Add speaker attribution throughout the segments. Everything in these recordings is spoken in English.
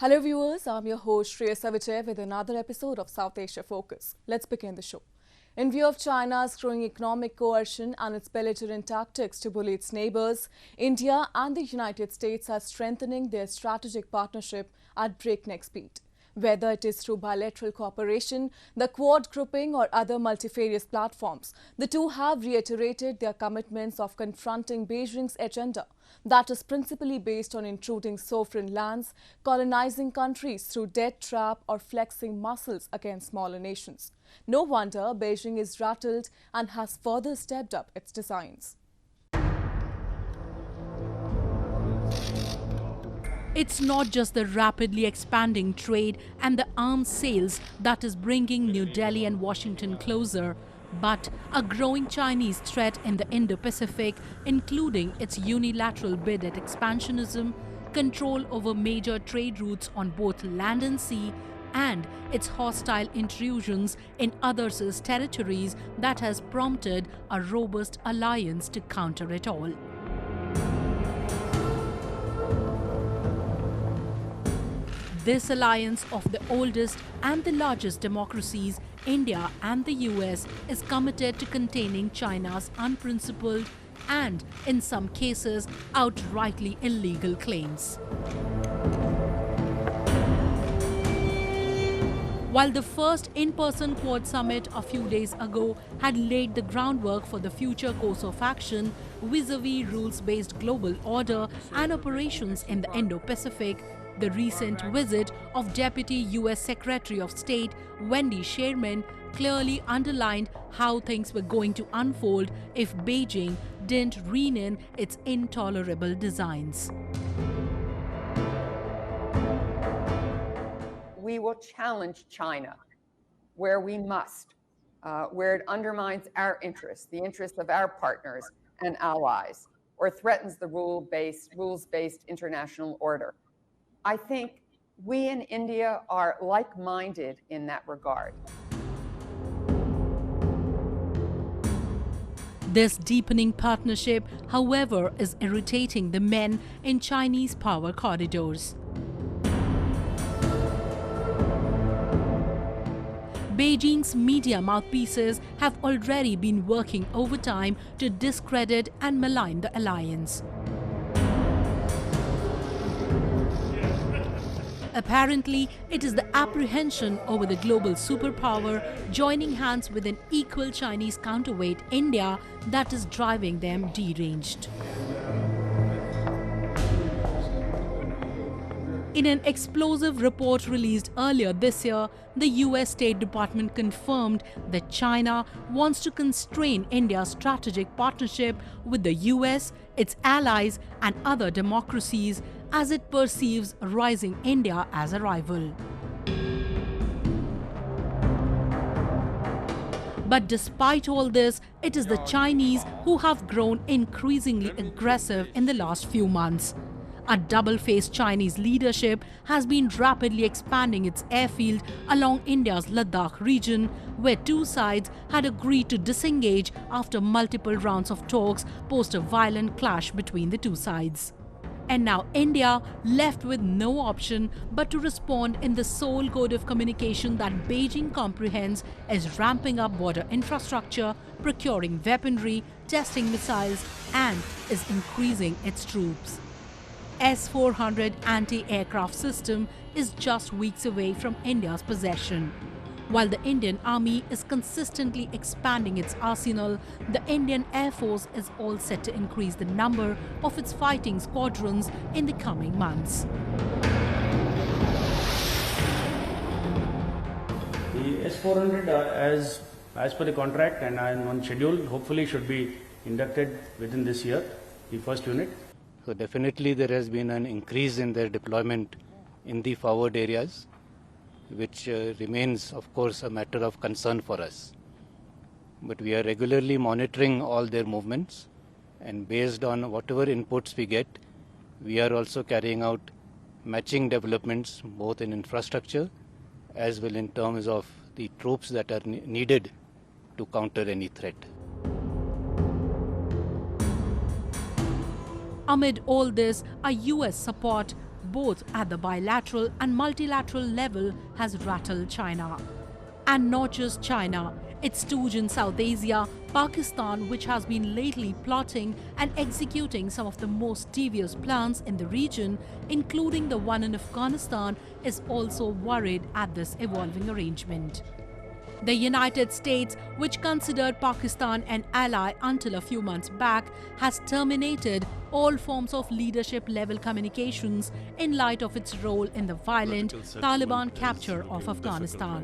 Speaker 1: Hello viewers, I'm your host Shringla with another episode of South Asia Focus. Let's begin the show. In view of China's growing economic coercion and its belligerent tactics to bully its neighbours, India and the United States are strengthening their strategic partnership at breakneck speed. Whether it is through bilateral cooperation, the Quad grouping or other multifarious platforms, the two have reiterated their commitments of confronting Beijing's agenda that is principally based on intruding sovereign lands, colonizing countries through debt trap or flexing muscles against smaller nations. No wonder Beijing is rattled and has further stepped up its designs.
Speaker 2: It's not just the rapidly expanding trade and the arms sales that is bringing New Delhi and Washington closer, but a growing Chinese threat in the Indo-Pacific, including its unilateral bid at expansionism, control over major trade routes on both land and sea, and its hostile intrusions in others' territories that has prompted a robust alliance to counter it all. This alliance of the oldest and the largest democracies, India and the US, is committed to containing China's unprincipled and, in some cases, outrightly illegal claims. While the first in-person Quad summit a few days ago had laid the groundwork for the future course of action vis-à-vis rules-based global order and operations in the Indo-Pacific, the recent visit of Deputy US Secretary of State Wendy Sherman clearly underlined how things were going to unfold if Beijing didn't rein in its intolerable designs.
Speaker 3: We will challenge China where we must, where it undermines our interests, the interests of our partners and allies, or threatens the rules-based international order. I think we in India are like-minded in that regard.
Speaker 2: This deepening partnership, however, is irritating the men in Chinese power corridors. Beijing's media mouthpieces have already been working overtime to discredit and malign the alliance. Apparently, it is the apprehension over the global superpower joining hands with an equal Chinese counterweight, India, that is driving them deranged. In an explosive report released earlier this year, the US State Department confirmed that China wants to constrain India's strategic partnership with the US, its allies, and other democracies as it perceives rising India as a rival. But despite all this, it is the Chinese who have grown increasingly aggressive in the last few months. A double-faced Chinese leadership has been rapidly expanding its airfield along India's Ladakh region, where two sides had agreed to disengage after multiple rounds of talks post a violent clash between the two sides. And now India, left with no option but to respond in the sole code of communication that Beijing comprehends, is ramping up border infrastructure, procuring weaponry, testing missiles, and is increasing its troops. S-400 anti-aircraft system is just weeks away from India's possession. While the Indian Army is consistently expanding its arsenal, the Indian Air Force is all set to increase the number of its fighting squadrons in the coming months.
Speaker 4: The S-400, as per the contract and on schedule, hopefully should be inducted within this year, the first unit.
Speaker 5: So definitely there has been an increase in their deployment in the forward areas, which remains, of course, a matter of concern for us. But we are regularly monitoring all their movements, and based on whatever inputs we get, we are also carrying out matching developments both in infrastructure as well in terms of the troops that are needed to counter any threat.
Speaker 2: Amid all this, a US support both at the bilateral and multilateral level has rattled China. And not just China, its stooge in South Asia, Pakistan, which has been lately plotting and executing some of the most devious plans in the region, including the one in Afghanistan, is also worried at this evolving arrangement. The United States, which considered Pakistan an ally until a few months back, has terminated all forms of leadership-level communications in light of its role in the violent Taliban capture of Afghanistan.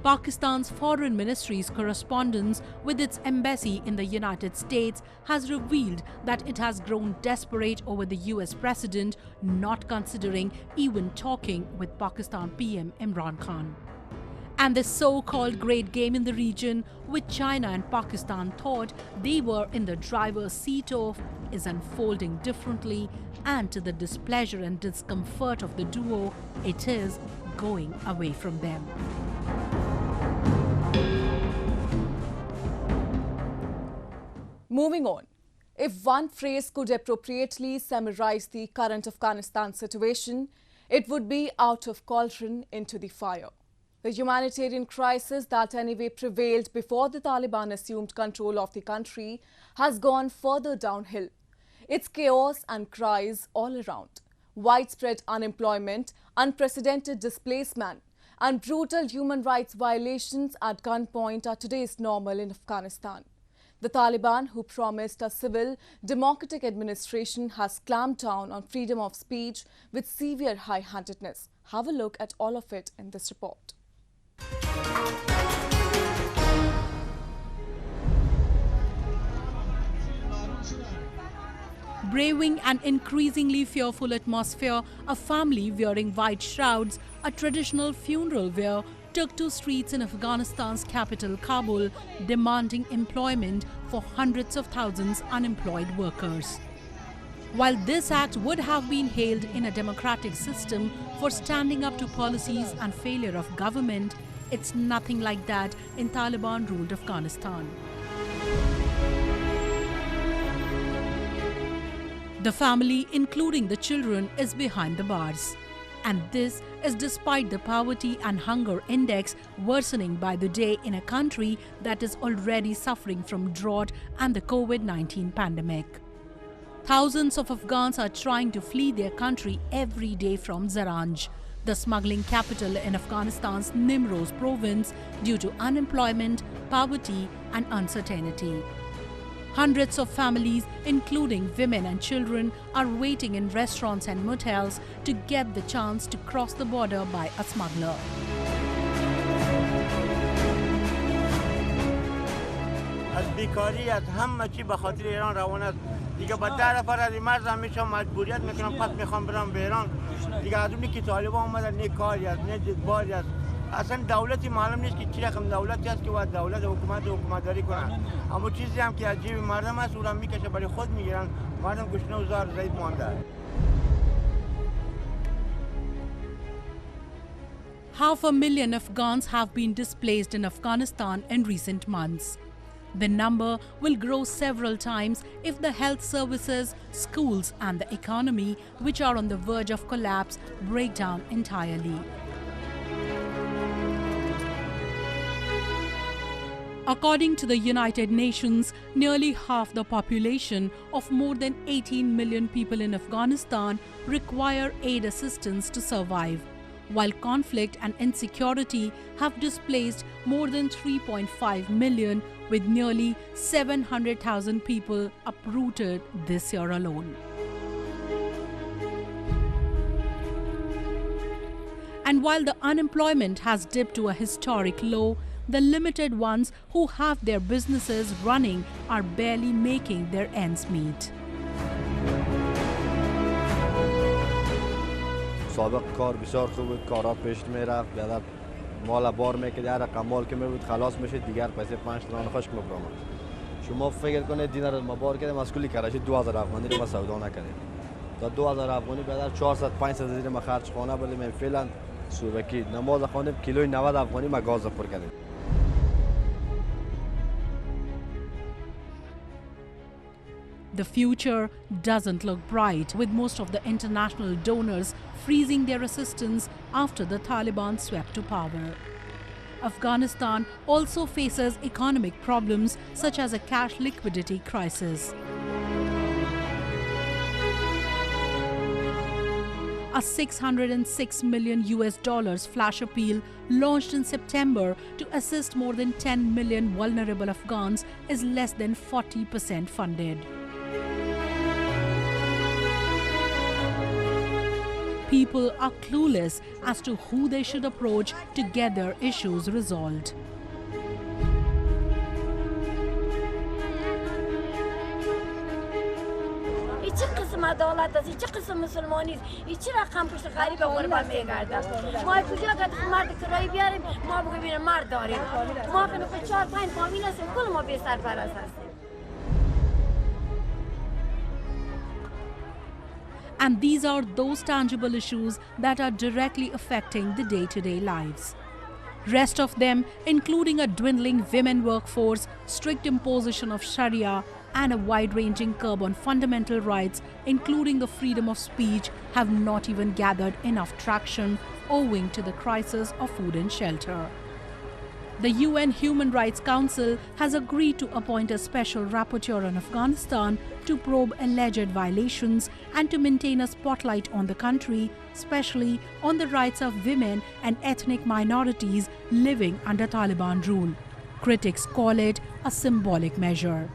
Speaker 2: Pakistan's foreign ministry's correspondence with its embassy in the United States has revealed that it has grown desperate over the US president not considering even talking with Pakistan PM Imran Khan. And this so-called great game in the region, which China and Pakistan thought they were in the driver's seat of, is unfolding differently, and to the displeasure and discomfort of the duo, it is going away from them.
Speaker 1: Moving on, if one phrase could appropriately summarize the current Afghanistan situation, it would be out of cauldron into the fire. The humanitarian crisis that anyway prevailed before the Taliban assumed control of the country has gone further downhill. It's chaos and cries all around. Widespread unemployment, unprecedented displacement, and brutal human rights violations at gunpoint are today's normal in Afghanistan. The Taliban, who promised a civil, democratic administration, has clamped down on freedom of speech with severe high-handedness. Have a look at all of it in this report.
Speaker 2: Braving an increasingly fearful atmosphere, a family wearing white shrouds, a traditional funeral wear, took to streets in Afghanistan's capital Kabul, demanding employment for hundreds of thousands unemployed workers. While this act would have been hailed in a democratic system for standing up to policies and failure of government, it's nothing like that in Taliban-ruled Afghanistan. The family, including the children, is behind the bars. And this is despite the poverty and hunger index worsening by the day in a country that is already suffering from drought and the COVID-19 pandemic. Thousands of Afghans are trying to flee their country every day from Zaranj, the smuggling capital in Afghanistan's Nimroz province, due to unemployment, poverty and uncertainty. Hundreds of families, including women and children, are waiting in restaurants and motels to get the chance to cross the border by a smuggler.
Speaker 6: از بیکاری از همه چی به خاطر ایران روان است دیگه با 10 نفر از این مرز همیشه مجبوریت میکنم پس میخوام برم به ایران دیگه از اونی که طالبان اومدن نه کاری است نه جدباری است اصلا دولتی معلوم نیست که چی رقم دولتی است که باید دولت حکومتداری کنن اما چیزی هم که از جیب مردم است اون هم میکشه برای خود میگیرن مردم گشنه و زار ضعیف مانده.
Speaker 2: $500,000 Afghans have been displaced in Afghanistan in recent months. The number will grow several times if the health services, schools and the economy, which are on the verge of collapse, break down entirely. According to the United Nations, nearly half the population of more than 18 million people in Afghanistan require aid assistance to survive, while conflict and insecurity have displaced more than 3.5 million, with nearly 700,000 people uprooted this year alone. And while the unemployment has dipped to a historic low, the limited ones who have their businesses running are barely making their ends meet.
Speaker 7: سابق کار بسیار خوب بود، کارا پیش میرفت، بیادر مال بار میکرد، هر رقم مال که میبود خلاص میشه دیگر پیسه 5 تومن خشک میبرم. شما فکر کنید دینار ما بار کردیم از کلی کراچی 2000 افغانی رو ما سودا نکردیم. تا 2000 افغانی بیادر 400 500 زیر ما خرج خانه بودیم فعلا صبحی نماز خواندیم کیلوی 90 افغانی ما گاز پر کردیم.
Speaker 2: The future doesn't look bright, with most of the international donors freezing their assistance after the Taliban swept to power. Afghanistan also faces economic problems such as a cash liquidity crisis. A $606 million flash appeal launched in September to assist more than 10 million vulnerable Afghans is less than 40% funded. People are clueless as to who they should approach to get their issues resolved.
Speaker 8: عدالت است چه قسم مسلمانی است چه رقم پشت غریب قربان میگردن ما کجا گفت مرد کرایی بیاریم ما بگیم مرد داریم ما کنه 4-5 فامیل هستیم کل ما بی سرپرست هستیم.
Speaker 2: And these are those tangible issues that are directly affecting the day-to-day lives. Rest of them, including a dwindling women workforce, strict imposition of Sharia, and a wide-ranging curb on fundamental rights, including the freedom of speech, have not even gathered enough traction owing to the crisis of food and shelter. The UN Human Rights Council has agreed to appoint a special rapporteur on Afghanistan to probe alleged violations and to maintain a spotlight on the country, especially on the rights of women and ethnic minorities living under Taliban rule. Critics call it a symbolic measure.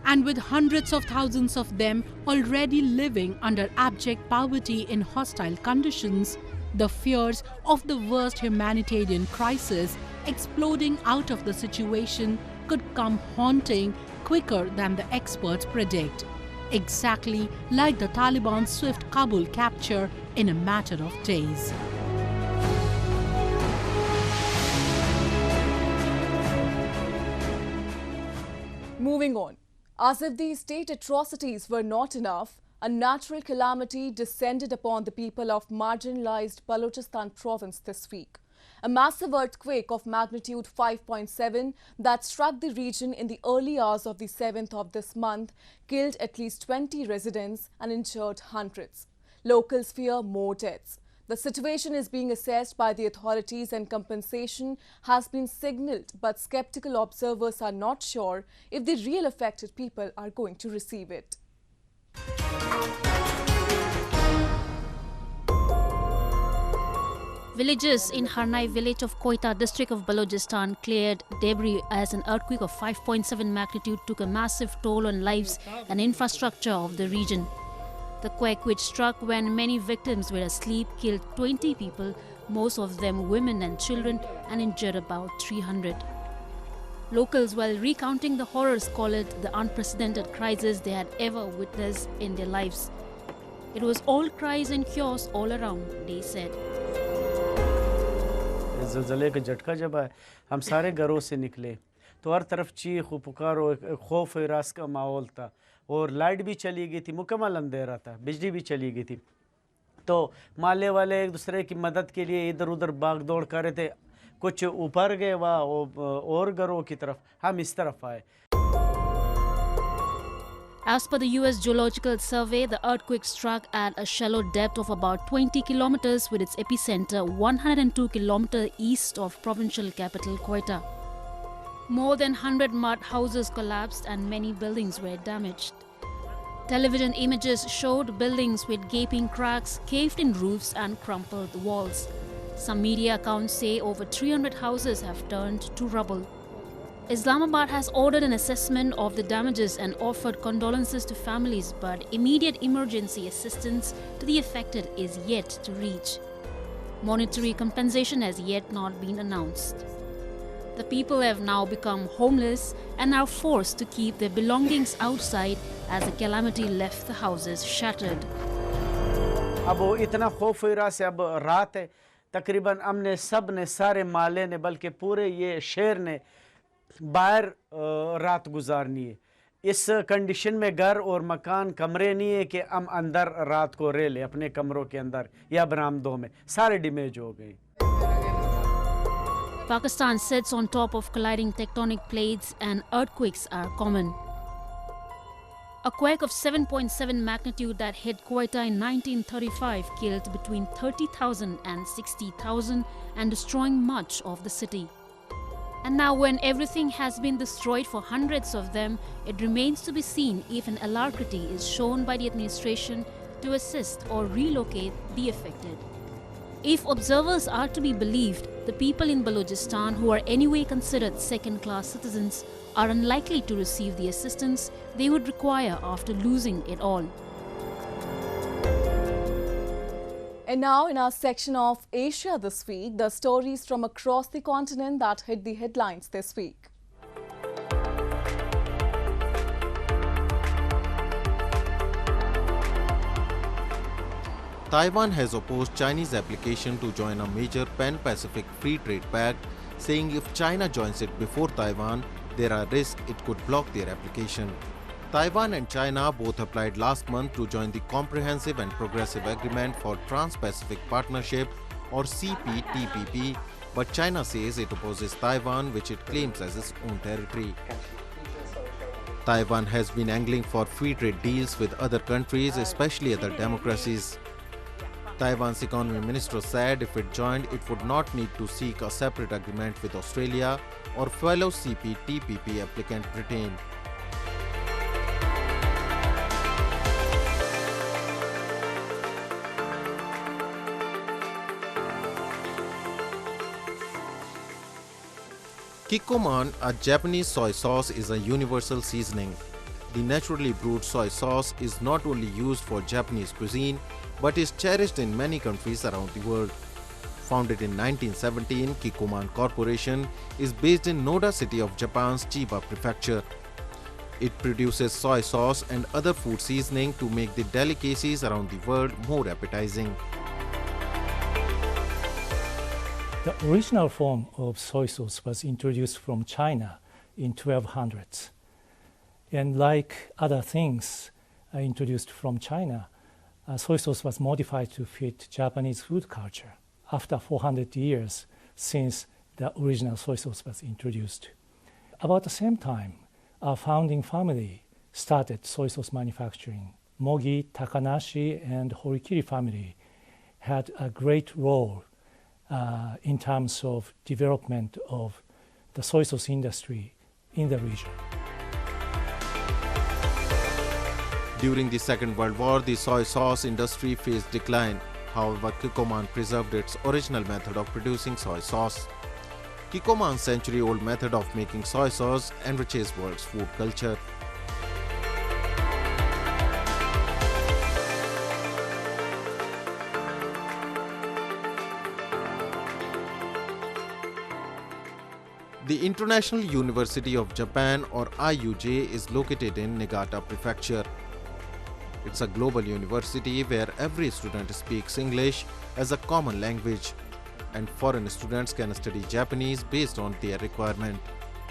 Speaker 2: And with hundreds of thousands of them already living under abject poverty in hostile conditions, the fears of the worst humanitarian crisis exploding out of the situation could come haunting quicker than the experts predict, exactly like the Taliban's swift Kabul capture in a matter of days.
Speaker 1: Moving on. As if these state atrocities were not enough, a natural calamity descended upon the people of marginalized Balochistan province this week. A massive earthquake of magnitude 5.7 that struck the region in the early hours of the 7th of this month killed at least 20 residents and injured hundreds. Locals fear more deaths. The situation is being assessed by the authorities and compensation has been signalled, but skeptical observers are not sure if the real affected people are going to receive it.
Speaker 9: Villagers in Harnai village of Koita district of Balochistan cleared debris as an earthquake of 5.7 magnitude took a massive toll on lives and infrastructure of the region. The quake, which struck when many victims were asleep, killed 20 people, most of them women and children, and injured about 300. Locals, while recounting the horrors, call it the unprecedented crisis they had ever witnessed in their lives. It was all cries and chaos all around, they said.
Speaker 4: ज़लज़ले का झटका जब आया हम सारे घरों से निकले तो हर तरफ चीख पुकार और खौफ हरास का माहौल था और लाइट भी चली गई थी, मुकम्मल अंधेरा था, बिजली भी चली गई थी। तो माले वाले एक दूसरे की मदद के लिए इधर उधर भाग दौड़ कर रहे थे, कुछ ऊपर गए वहाँ और घरों की तरफ, हम इस तरफ आए।
Speaker 9: As per the US Geological Survey, the earthquake struck at a shallow depth of about 20 kilometers with its epicenter 102 kilometers east of provincial capital Koita. More than 100 mud houses collapsed and many buildings were damaged. Television images showed buildings with gaping cracks, caved-in roofs and crumpled walls. Some media accounts say over 300 houses have turned to rubble. Islamabad has ordered an assessment of the damages and offered condolences to families, but immediate emergency assistance to the affected is yet to reach. Monetary compensation has yet not been announced. The people have now become homeless and are forced to keep their belongings outside as the calamity left the houses shattered.
Speaker 4: अब वो इतना खौफ रहा से अब रात है तकरीबन हमने सब ने सारे माले ने बल्कि पूरे ये शहर ने बाहर रात गुजारनी है। इस कंडीशन में घर और मकान कमरे नहीं है कि हम अंदर रात को रह ले अपने कमरों के अंदर या बरामदों में, सारे डैमेज हो गए।
Speaker 9: Pakistan sits on top of colliding tectonic plates and earthquakes are common. A quake of 7.7 magnitude that hit Quetta in 1935 killed between 30,000 and 60,000 and destroying much of the city. And now when everything has been destroyed for hundreds of them, it remains to be seen if an alacrity is shown by the administration to assist or relocate the affected. If observers are to be believed, the people in Balochistan who are anyway considered second-class citizens are unlikely to receive the assistance they would require after losing it all.
Speaker 1: And now in our section of Asia this week, the stories from across the continent that hit the headlines this week.
Speaker 10: Taiwan has opposed Chinese application to join a major Pan-Pacific Free Trade Pact, saying if China joins it before Taiwan, there are risks it could block their application. Taiwan and China both applied last month to join the Comprehensive and Progressive Agreement for Trans-Pacific Partnership or CPTPP, but China says it opposes Taiwan, which it claims as its own territory. Taiwan has been angling for free trade deals with other countries, especially other democracies. Taiwan's economy minister said if it joined, it would not need to seek a separate agreement with Australia or fellow CPTPP applicant Britain. Kikkoman, a Japanese soy sauce, is a universal seasoning. The naturally brewed soy sauce is not only used for Japanese cuisine, but is cherished in many countries around the world. Founded in 1917, Kikkoman Corporation is based in Noda city of Japan's Chiba prefecture. It produces soy sauce and other food seasoning to make the delicacies around the world more appetizing.
Speaker 11: The original form of soy sauce was introduced from China in 1200s. And like other things introduced from China, soy sauce was modified to fit Japanese food culture after 400 years since the original soy sauce was introduced. About the same time, our founding family started soy sauce manufacturing. Mogi, Takanashi, and Horikiri family had a great role in terms of development of the soy sauce industry in the region.
Speaker 10: During the Second World War, the soy sauce industry faced decline. However, Kikkoman preserved its original method of producing soy sauce. Kikkoman's century-old method of making soy sauce enriches world's food culture. The International University of Japan, or IUJ, is located in Niigata Prefecture. It's a global university where every student speaks English as a common language, and foreign students can study Japanese based on their requirement.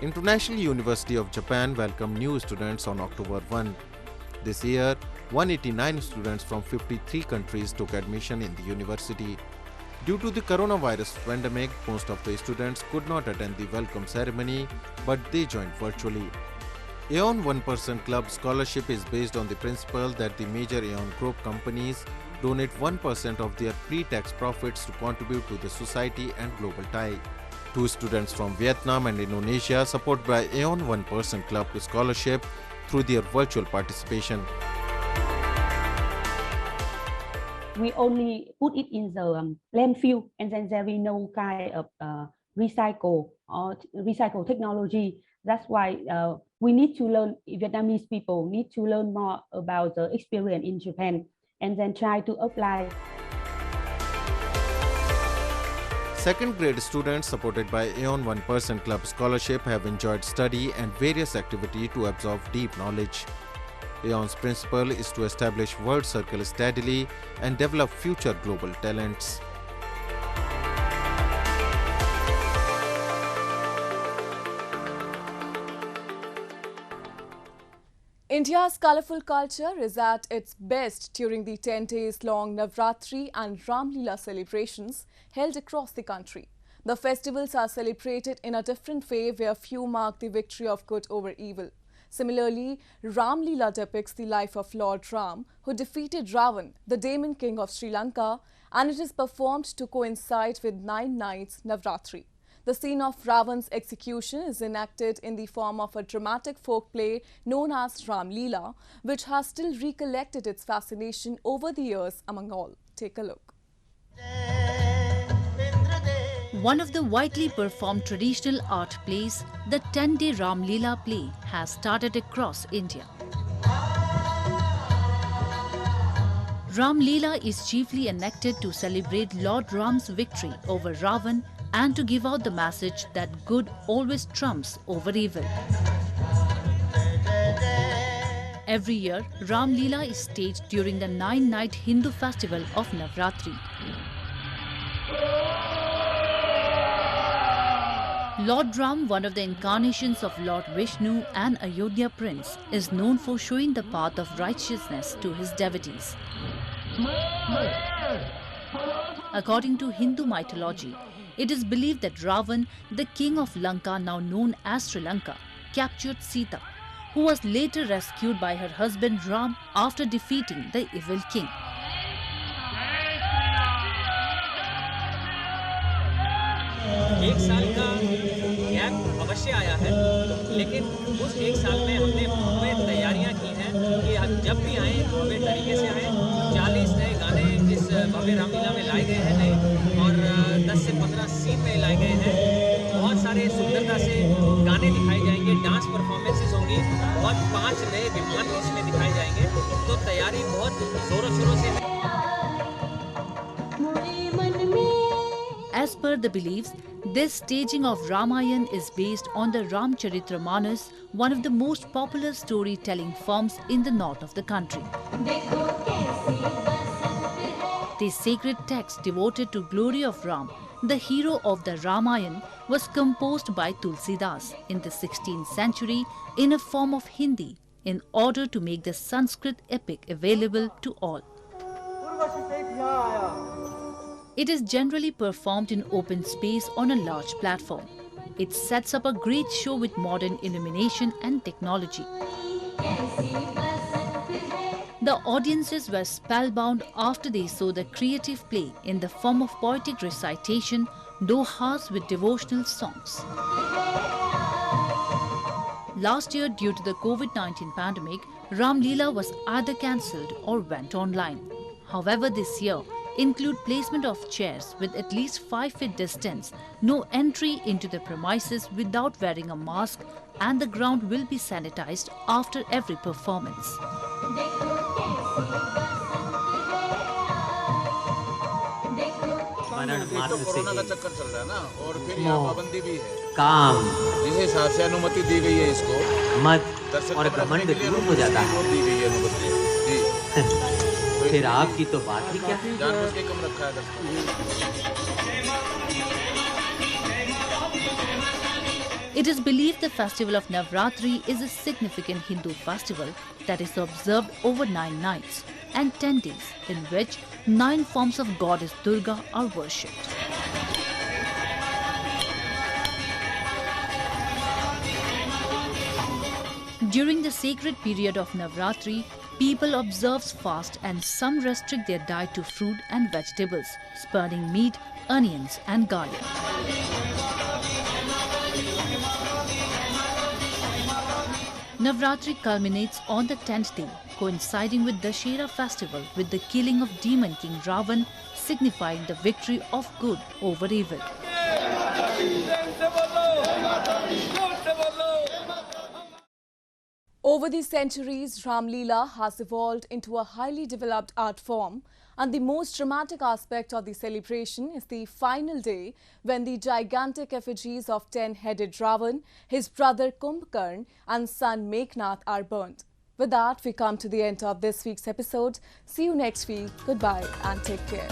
Speaker 10: International University of Japan welcomed new students on October 1. This year, 189 students from 53 countries took admission in the university. Due to the coronavirus pandemic, most of the students could not attend the welcome ceremony, but they joined virtually. Aeon 1% Club scholarship is based on the principle that the major Aeon Group companies donate 1% of their pre-tax profits to contribute to the society and global tie. Two students from Vietnam and Indonesia support by Aeon 1% Club scholarship through their virtual participation.
Speaker 12: We only put it in the landfill, and then there is no kind of recycle technology. That's why we need to learn, Vietnamese people need to learn more about the experience in Japan and then try to apply.
Speaker 10: Second grade students supported by Aeon 1% Club scholarship have enjoyed study and various activities to absorb deep knowledge. Aeon's principle is to establish World Circle steadily and develop future global talents.
Speaker 1: India's colourful culture is at its best during the 10 days long Navratri and Ramlila celebrations held across the country. The festivals are celebrated in a different way where few mark the victory of good over evil. Similarly, Ramlila depicts the life of Lord Ram, who defeated Ravan, the demon king of Sri Lanka, and it is performed to coincide with 9 nights Navratri. The scene of Ravan's execution is enacted in the form of a dramatic folk play known as Ramlila, which has still recollected its fascination over the years among all. Take a look.
Speaker 13: One of the widely performed traditional art plays, the 10-day Ramlila play, has started across India. Ramlila is chiefly enacted to celebrate Lord Ram's victory over Ravan and to give out the message that good always trumps over evil. Every year, Ramlila is staged during the 9-night Hindu festival of Navratri. Lord Ram, one of the incarnations of Lord Vishnu and Ayodhya Prince, is known for showing the path of righteousness to his devotees. According to Hindu mythology, it is believed that Ravan, the king of Lanka, now known as Sri Lanka, captured Sita, who was later rescued by her husband Ram after defeating the evil king.
Speaker 14: एक साल का gap अवश्य आया है, लेकिन उस एक साल में हमने पूरी तैयारियां की हैं कि हम जब भी आएँ भव्य तरीके से आएँ। 40 नए गाने इस भव्य रामलीला में लाए गए हैं नए, और 10 से 15 सीन में लाए गए हैं। बहुत सारे सुंदरता से गाने दिखाए जाएंगे, डांस परफॉर्मेंसेस होंगी और 5 नए विमान इसमें दिखाए जाएंगे। तो तैयारी बहुत जोरों शोरों से है।
Speaker 13: As per the beliefs, this staging of Ramayan is based on the Ramcharitramanas, one of the most popular storytelling forms in the north of the country. This sacred text devoted to glory of Ram, the hero of the Ramayan, was composed by Tulsidas in the 16th century in a form of Hindi in order to make the Sanskrit epic available to all. It is generally performed in open space on a large platform. It sets up a great show with modern illumination and technology. The audiences were spellbound after they saw the creative play in the form of poetic recitation, dohas with devotional songs. Last year, due to the COVID-19 pandemic, Ramlila was either cancelled or went online. However, this year, include placement of chairs with at least 5 feet distance, no entry into the premises without wearing a mask, and the ground will be sanitized after every performance.
Speaker 15: Corona का चक्कर चल रहा है ना, और फिर यहाँ पाबंदी भी है काम जिस हिसाब से अनुमति दी गई है इसको मत और घमंड दूर हो जाता है दी गई है अनुमति। फिर आपकी तो बात ही क्या है, जानबूझ के कम रखा है।
Speaker 13: It is believed the festival of Navratri is a significant Hindu festival that is observed over 9 nights and 10 days, in which 9 forms of goddess Durga are worshipped. During the sacred period of Navratri, people observe fast and some restrict their diet to fruit and vegetables, spurning meat, onions and garlic. Navratri culminates on the 10th day, coinciding with Dussehra festival with the killing of demon king Ravan, signifying the victory of good over evil.
Speaker 1: Over the centuries, Ramlila has evolved into a highly developed art form, and the most dramatic aspect of the celebration is the final day when the gigantic effigies of 10-headed Ravan, his brother Kumbhakarn and son Meghnath are burnt. With that, we come to the end of this week's episode. See you next week. Goodbye and take care.